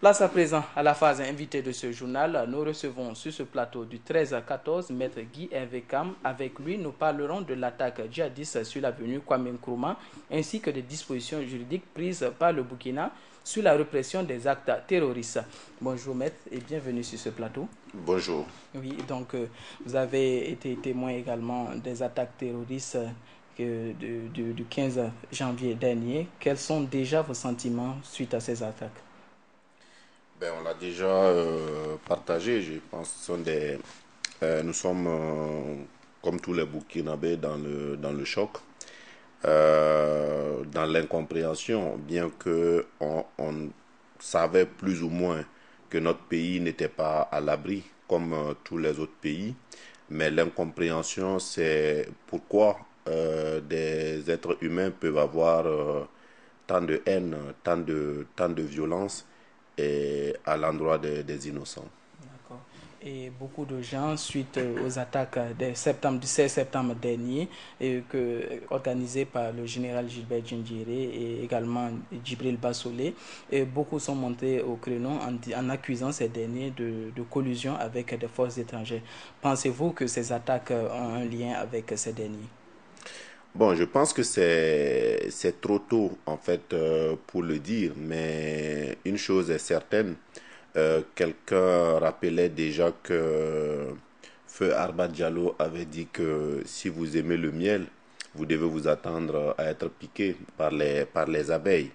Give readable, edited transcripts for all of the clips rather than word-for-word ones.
Place à présent à la phase invitée de ce journal. Nous recevons sur ce plateau du 13 à 14 Maître Guy Hervé Kam. Avec lui, nous parlerons de l'attaque djihadiste sur l'avenue Kwame Nkrumah ainsi que des dispositions juridiques prises par le Burkina sur la répression des actes terroristes. Bonjour Maître et bienvenue sur ce plateau. Bonjour. Oui, donc vous avez été témoin également des attaques terroristes du 15 janvier dernier. Quels sont déjà vos sentiments suite à ces attaques? On l'a déjà partagé. Je pense que nous sommes, comme tous les Burkinabés, dans le choc, dans l'incompréhension, bien que on savait plus ou moins que notre pays n'était pas à l'abri comme tous les autres pays. Mais l'incompréhension, c'est pourquoi des êtres humains peuvent avoir tant de haine, tant de violence à l'endroit des innocents. D'accord. Et beaucoup de gens, suite aux attaques du 16 septembre dernier, organisées par le général Gilbert Djindjiri et également Djibril Bassolé, et beaucoup sont montés au créneau en accusant ces derniers de collusion avec des forces étrangères. Pensez-vous que ces attaques ont un lien avec ces derniers? Bon, je pense que c'est trop tôt en fait pour le dire, mais une chose est certaine, quelqu'un rappelait déjà que Feu Arba Diallo avait dit que si vous aimez le miel, vous devez vous attendre à être piqué par les abeilles.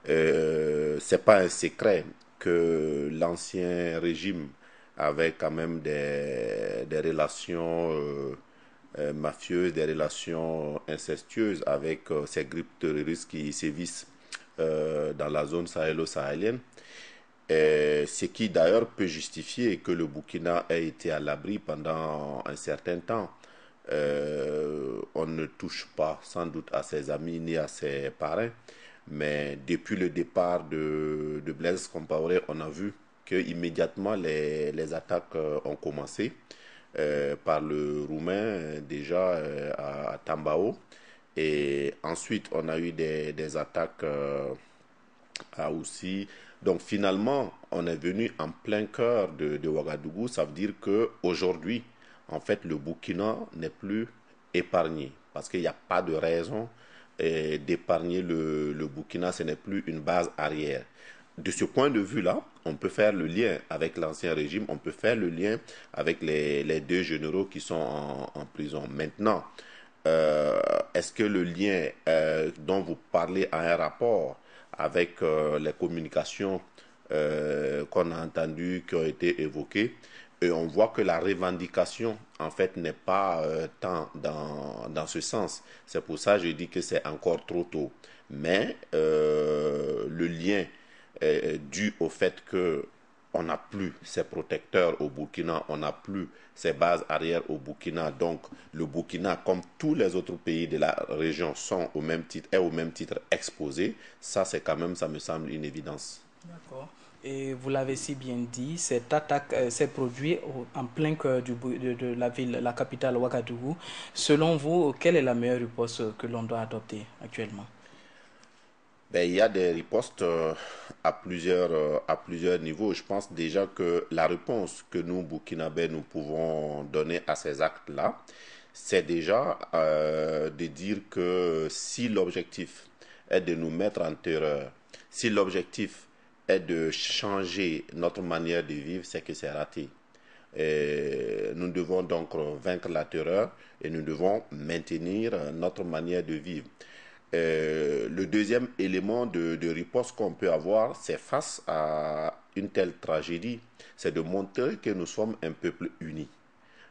C'est pas un secret que l'ancien régime avait quand même des relations mafieuses, des relations incestueuses avec ces groupes terroristes qui sévissent dans la zone sahélo-sahélienne. Ce qui d'ailleurs peut justifier que le Burkina ait été à l'abri pendant un certain temps. On ne touche pas sans doute à ses amis ni à ses parrains, mais depuis le départ de Blaise Compaoré, on a vu que immédiatement les attaques ont commencé par le Roumain déjà à Tambao. Et ensuite, on a eu des attaques à aussi. Donc finalement, on est venu en plein cœur de Ouagadougou. Ça veut dire qu'aujourd'hui, en fait, le Burkina n'est plus épargné. Parce qu'il n'y a pas de raison d'épargner le Burkina. Ce n'est plus une base arrière. De ce point de vue-là, on peut faire le lien avec l'ancien régime, on peut faire le lien avec les deux généraux qui sont en prison. Maintenant, est-ce que le lien dont vous parlez a un rapport avec les communications qu'on a entendues, qui ont été évoquées? Et on voit que la revendication, en fait, n'est pas tant dans ce sens. C'est pour ça que je dis que c'est encore trop tôt. Mais le lien dû au fait que on n'a plus ces protecteurs au Burkina, on n'a plus ces bases arrière au Burkina. Donc le Burkina, comme tous les autres pays de la région, sont au même titre exposés. Ça, c'est quand même, ça me semble une évidence. D'accord. Et vous l'avez si bien dit, cette attaque s'est produite en plein cœur de la ville, la capitale Ouagadougou. Selon vous, quelle est la meilleure riposte que l'on doit adopter actuellement? Il y a des ripostes à plusieurs niveaux. Je pense déjà que la réponse que nous, Burkinabés, nous pouvons donner à ces actes-là, c'est déjà de dire que si l'objectif est de nous mettre en terreur, si l'objectif est de changer notre manière de vivre, c'est que c'est raté. Et nous devons donc vaincre la terreur et nous devons maintenir notre manière de vivre. Le deuxième élément de riposte qu'on peut avoir, c'est face à une telle tragédie, c'est de montrer que nous sommes un peuple uni,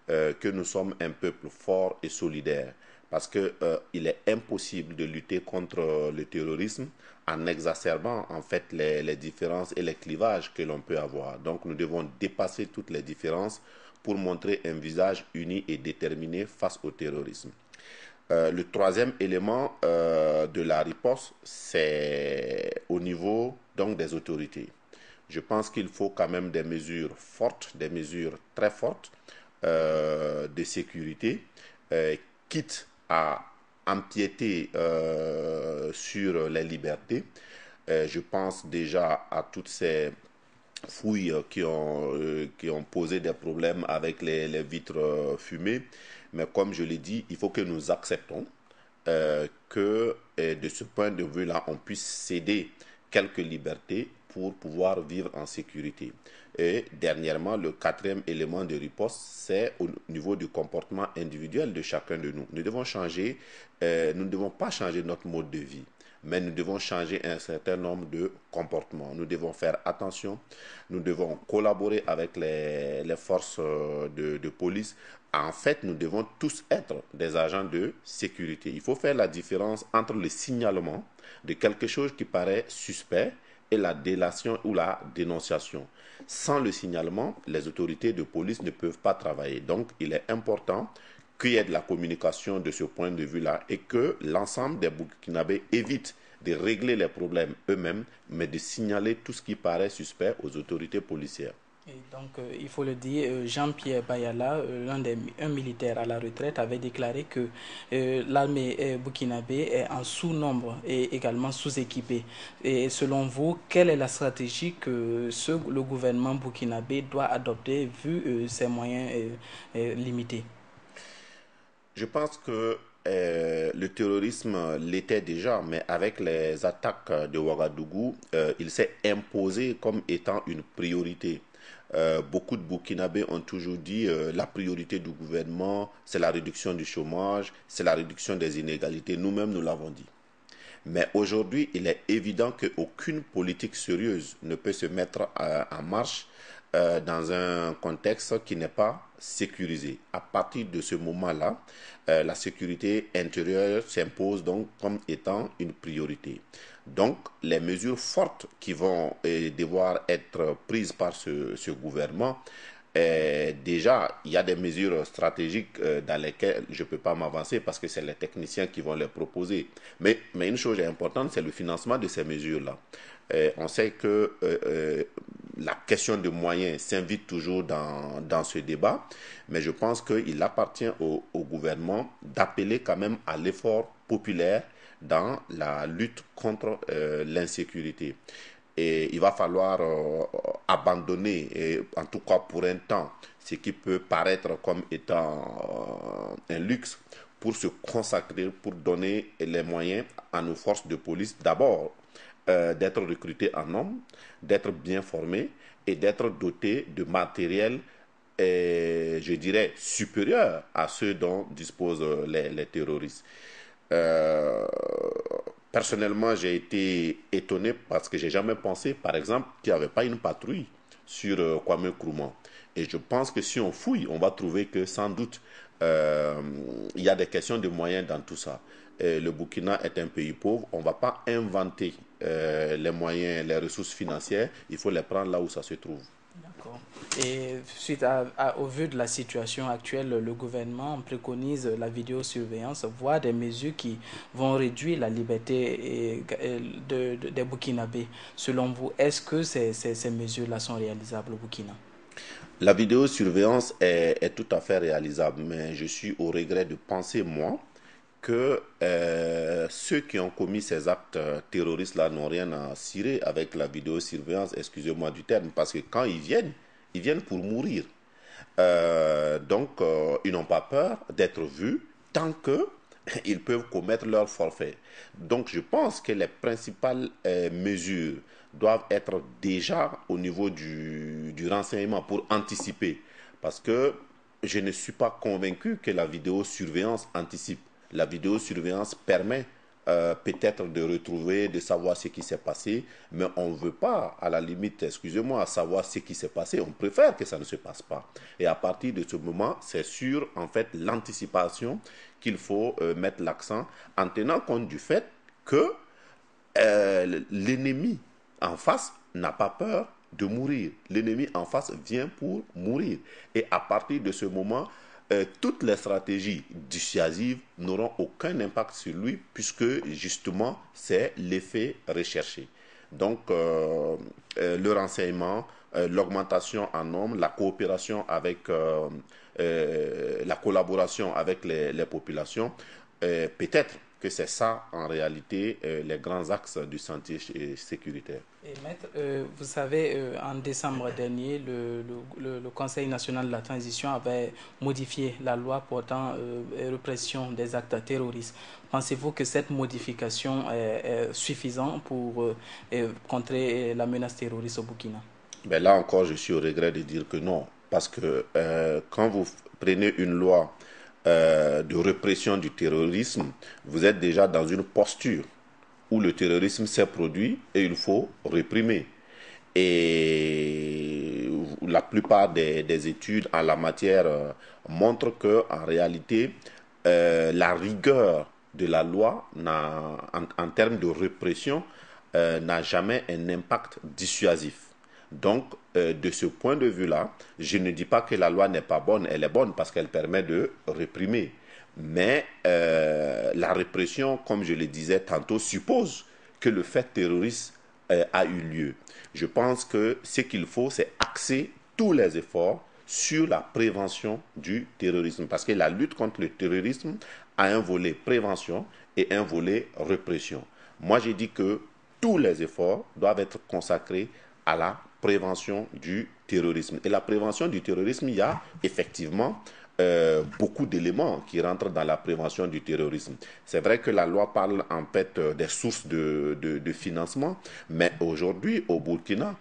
que nous sommes un peuple fort et solidaire. Parce qu'il est impossible de lutter contre le terrorisme en exacerbant en fait les différences et les clivages que l'on peut avoir. Donc nous devons dépasser toutes les différences pour montrer un visage uni et déterminé face au terrorisme. Le troisième élément de la riposte, c'est au niveau donc des autorités. Je pense qu'il faut quand même des mesures fortes, des mesures très fortes de sécurité, euh, quitte à empiéter sur les libertés. Je pense déjà à toutes ces fouilles qui ont posé des problèmes avec les vitres fumées. Mais comme je l'ai dit, il faut que nous acceptons que de ce point de vue-là, on puisse céder quelques libertés pour pouvoir vivre en sécurité. Et dernièrement, le quatrième élément de riposte, c'est au niveau du comportement individuel de chacun de nous. Nous devons changer, nous ne devons pas changer notre mode de vie, mais nous devons changer un certain nombre de comportements. Nous devons faire attention, nous devons collaborer avec les forces de police. En fait, nous devons tous être des agents de sécurité. Il faut faire la différence entre le signalement de quelque chose qui paraît suspect et la délation ou la dénonciation. Sans le signalement, les autorités de police ne peuvent pas travailler. Donc, il est important qu'il y ait de la communication de ce point de vue-là et que l'ensemble des Burkinabés évitent de régler les problèmes eux-mêmes, mais de signaler tout ce qui paraît suspect aux autorités policières. Et donc, il faut le dire, Jean-Pierre Bayala, un militaire à la retraite, avait déclaré que l'armée burkinabé est en sous-nombre et également sous-équipée. Et selon vous, quelle est la stratégie que le gouvernement burkinabé doit adopter vu ses moyens limités? Je pense que le terrorisme l'était déjà, mais avec les attaques de Ouagadougou, il s'est imposé comme étant une priorité. Beaucoup de Burkinabés ont toujours dit la priorité du gouvernement, c'est la réduction du chômage, c'est la réduction des inégalités. Nous-mêmes, nous l'avons dit. Mais aujourd'hui, il est évident qu'aucune politique sérieuse ne peut se mettre en marche dans un contexte qui n'est pas sécurisé. À partir de ce moment-là, la sécurité intérieure s'impose donc comme étant une priorité. Donc, les mesures fortes qui vont devoir être prises par ce gouvernement, déjà, il y a des mesures stratégiques dans lesquelles je ne peux pas m'avancer parce que c'est les techniciens qui vont les proposer. Mais une chose importante, c'est le financement de ces mesures-là. On sait que la question de moyens s'invite toujours dans ce débat, mais je pense qu'il appartient au gouvernement d'appeler quand même à l'effort populaire dans la lutte contre l'insécurité. Et il va falloir abandonner, en tout cas pour un temps, ce qui peut paraître comme étant un luxe pour se consacrer, pour donner les moyens à nos forces de police d'abord d'être recrutés en nombre, d'être bien formés et d'être dotés de matériel, je dirais, supérieur à ceux dont disposent les terroristes. Euh, Personnellement, j'ai été étonné parce que j'ai jamais pensé, par exemple, qu'il n'y avait pas une patrouille sur Kwame Nkrumah. Et je pense que si on fouille, on va trouver que sans doute il y a des questions de moyens dans tout ça. Le Burkina est un pays pauvre, on ne va pas inventer les moyens, les ressources financières, il faut les prendre là où ça se trouve. D'accord. Et au vu de la situation actuelle, le gouvernement préconise la vidéosurveillance, voire des mesures qui vont réduire la liberté des Burkinabés. Selon vous, est-ce que ces mesures-là sont réalisables au Burkina? La vidéosurveillance est tout à fait réalisable, mais je suis au regret de penser, moi, que ceux qui ont commis ces actes terroristes-là n'ont rien à cirer avec la vidéosurveillance, excusez-moi du terme, parce que quand ils viennent pour mourir. Donc, ils n'ont pas peur d'être vus tant que ils peuvent commettre leur forfait. Donc, je pense que les principales mesures doivent être déjà au niveau du renseignement pour anticiper. Parce que je ne suis pas convaincu que la vidéosurveillance anticipe. La vidéosurveillance permet peut-être de retrouver, de savoir ce qui s'est passé, mais on ne veut pas, à la limite, excusez-moi, savoir ce qui s'est passé. On préfère que ça ne se passe pas. Et à partir de ce moment, c'est sur, en fait, l'anticipation qu'il faut mettre l'accent en tenant compte du fait que l'ennemi en face n'a pas peur de mourir. L'ennemi en face vient pour mourir. Et à partir de ce moment, toutes les stratégies dissuasives n'auront aucun impact sur lui puisque justement c'est l'effet recherché. Donc le renseignement, l'augmentation en nombre, la coopération avec la collaboration avec les populations, peut-être que c'est ça, en réalité, les grands axes du sentier sécuritaire. Et maître, vous savez, en décembre dernier, le Conseil national de la transition avait modifié la loi portant répression des actes terroristes. Pensez-vous que cette modification est suffisante pour contrer la menace terroriste au Burkina? Ben là encore, je suis au regret de dire que non. Parce que quand vous prenez une loi de répression du terrorisme, vous êtes déjà dans une posture où le terrorisme s'est produit et il faut réprimer. Et la plupart des études en la matière montrent que en réalité, la rigueur de la loi en termes de répression n'a jamais un impact dissuasif. Donc, de ce point de vue-là, je ne dis pas que la loi n'est pas bonne, elle est bonne parce qu'elle permet de réprimer. Mais la répression, comme je le disais tantôt, suppose que le fait terroriste a eu lieu. Je pense que ce qu'il faut, c'est axer tous les efforts sur la prévention du terrorisme. Parce que la lutte contre le terrorisme a un volet prévention et un volet répression. Moi, j'ai dit que tous les efforts doivent être consacrés à la prévention du terrorisme. Et la prévention du terrorisme, il y a effectivement beaucoup d'éléments qui rentrent dans la prévention du terrorisme. C'est vrai que la loi parle en fait des sources de financement, mais aujourd'hui, au Burkina,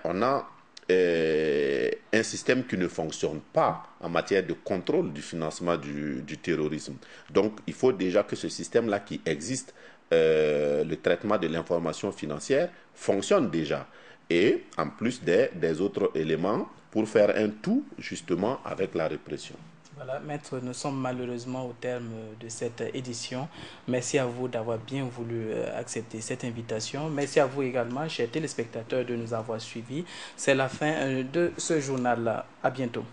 on a un système qui ne fonctionne pas en matière de contrôle du financement du terrorisme. Donc, il faut déjà que ce système-là qui existe, le traitement de l'information financière, fonctionne déjà. Et en plus des autres éléments pour faire un tout justement avec la répression. Voilà, maître, nous sommes malheureusement au terme de cette édition. Merci à vous d'avoir bien voulu accepter cette invitation. Merci à vous également, chers téléspectateurs, de nous avoir suivis. C'est la fin de ce journal-là. À bientôt.